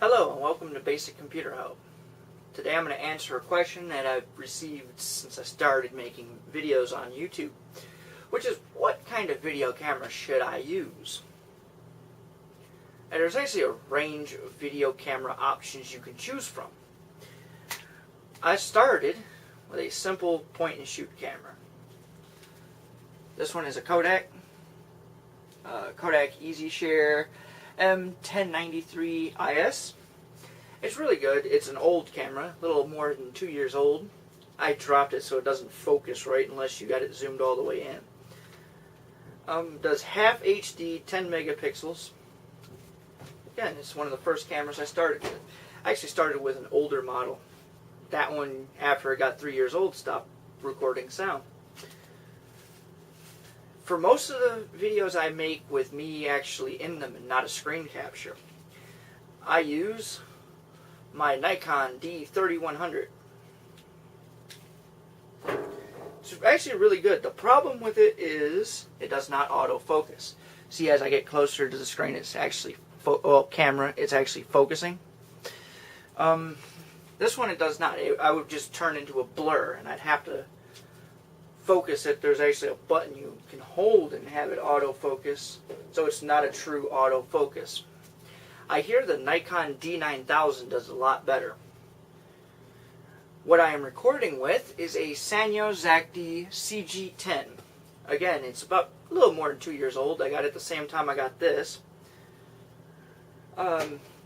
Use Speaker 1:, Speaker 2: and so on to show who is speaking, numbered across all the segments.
Speaker 1: Hello and welcome to Basic Computer Help. Today I'm going to answer a question that I've received since I started making videos on YouTube, which is what kind of video camera should I use? And there's actually a range of video camera options you can choose from. I started with a simple point and shoot camera. This one is a Kodak EasyShare M1093 IS. It's really good. It's an old camera, a little more than 2 years old. I dropped it so it doesn't focus right unless you got it zoomed all the way in. Does half HD, 10 megapixels. Again, it's one of the first cameras I started with. I actually started with an older model. That one, after it got 3 years old, stopped recording sound. For most of the videos I make with me actually in them and not a screen capture, I use my Nikon D3100. It's actually really good. The problem with it is it does not autofocus. See, as I get closer to the screen, it's actually it's actually focusing. This one it does not. I would just turn into a blur, and I'd have to focus it. There's actually a button you can hold and have it autofocus, so it's not a true autofocus. I hear the Nikon D9000 does a lot better. What I am recording with is a Sanyo ZACD CG10. Again, it's about a little more than 2 years old. I got it the same time I got this.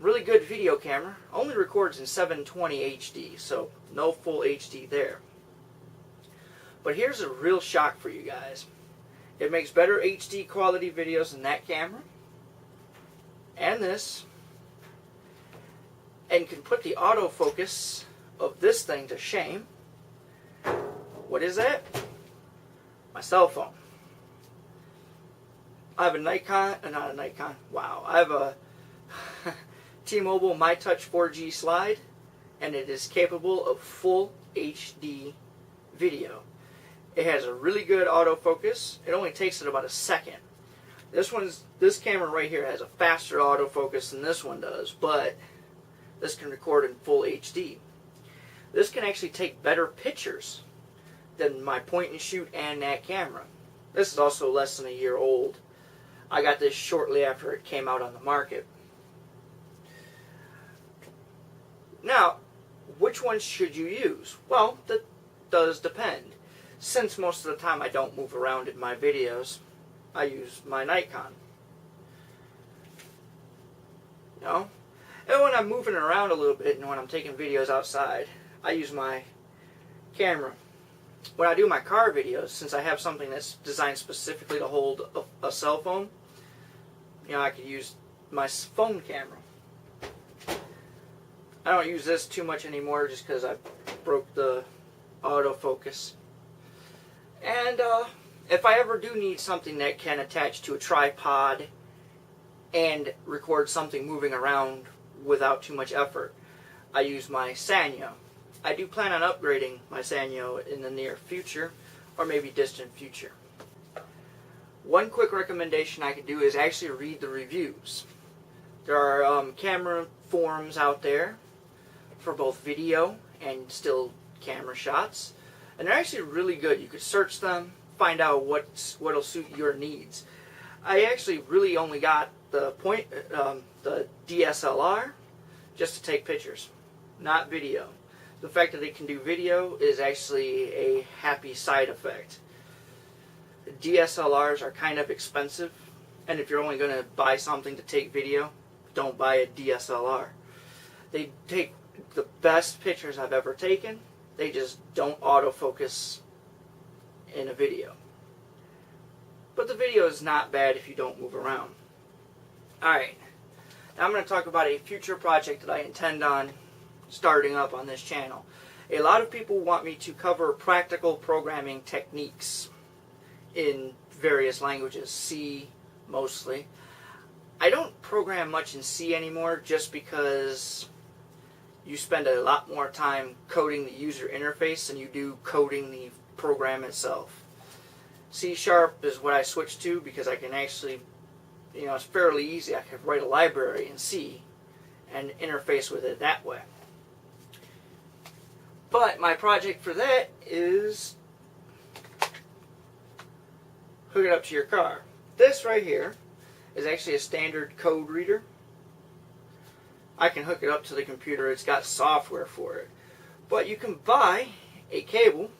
Speaker 1: Really good video camera. Only records in 720 HD, so no full HD there. But here's a real shock for you guys. It makes better HD quality videos than that camera and this, and can put the autofocus of this thing to shame. What is that? My cell phone. I have a Nikon, not a Nikon, wow. I have a T-Mobile MyTouch 4G slide, and it is capable of full HD video. It has a really good autofocus. It only takes it about a second. This camera right here has a faster autofocus than this one does, but this can record in full HD. This can actually take better pictures than my point and shoot and that camera. This is also less than a year old. I got this shortly after it came out on the market. Now, which one should you use? Well, that does depend. Since most of the time I don't move around in my videos, I use my Nikon. You know? And when I'm moving around a little bit and when I'm taking videos outside, I use my camera. When I do my car videos, since I have something that's designed specifically to hold a cell phone, you know, I could use my phone camera. I don't use this too much anymore just because I broke the autofocus. And if I ever do need something that can attach to a tripod and record something moving around without too much effort, I use my Sanyo. I do plan on upgrading my Sanyo in the near future, or maybe distant future. One quick recommendation I could do is actually read the reviews. There are camera forums out there for both video and still camera shots, and they're actually really good. You could search them, find out what'll suit your needs. I actually really only got the DSLR just to take pictures, not video. The fact that it can do video is actually a happy side effect. DSLRs are kind of expensive, and if you're only going to buy something to take video, don't buy a DSLR. They take the best pictures I've ever taken. They just don't autofocus in a video. But the video is not bad if you don't move around. Alright, now I'm going to talk about a future project that I intend on starting up on this channel. A lot of people want me to cover practical programming techniques in various languages, C mostly. I don't program much in C anymore just because you spend a lot more time coding the user interface than you do coding the program itself. C# is what I switched to because I can actually, it's fairly easy. I can write a library in C and interface with it that way. But my project for that is hook it up to your car. This right here is actually a standard code reader. I can hook it up to the computer. It's got software for it. But you can buy a cable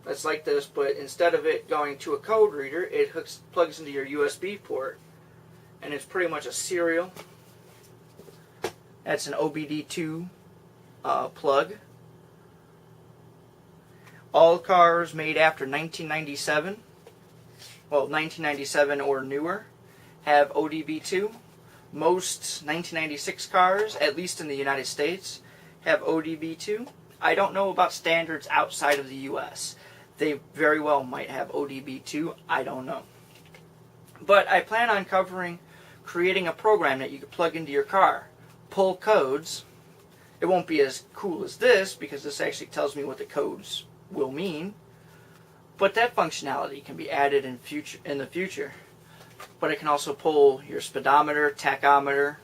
Speaker 1: that's like this, but instead of it going to a code reader, it plugs into your USB port, and it's pretty much a serial. That's an OBD2 plug. All cars made after 1997, well, 1997 or newer, have ODB2. Most 1996 cars, at least in the United States, have ODB2. I don't know about standards outside of the US. They very well might have ODB2. I don't know. But I plan on creating a program that you can plug into your car, pull codes. It won't be as cool as this because this actually tells me what the codes will mean. But that functionality can be added in the future. But it can also pull your speedometer, tachometer,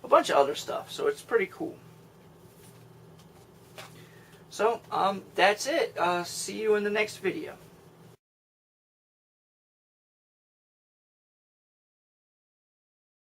Speaker 1: a bunch of other stuff. So it's pretty cool. So that's it. See you in the next video.